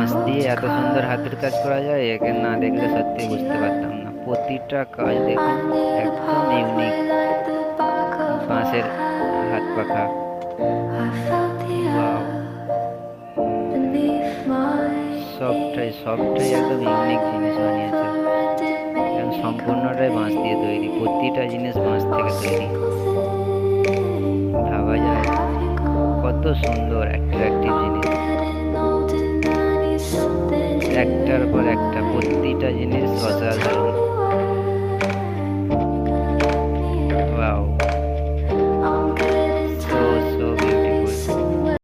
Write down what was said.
বাঁশ দিয়ে এত সুন্দর হাতের কাজ করা যায়, একে না দেখলে সত্যি বুঝতে পারতাম না। প্রতিটা কাজ দেখুন, একদম ইউনিক। বাঁশের হাত পাখা, ওয়াও, সবটাই সবটাই একদম ইউনিক জিনিস বানিয়েছে। এবং সম্পূর্ণটাই বাঁশ দিয়ে তৈরি, প্রতিটা জিনিস বাঁশ থেকে তৈরি। ভাবা যায় কত সুন্দর অ্যাট্রাকটিভ জিনিস, একটার পর একটা প্রতিটা জিনিস অসাধারণ।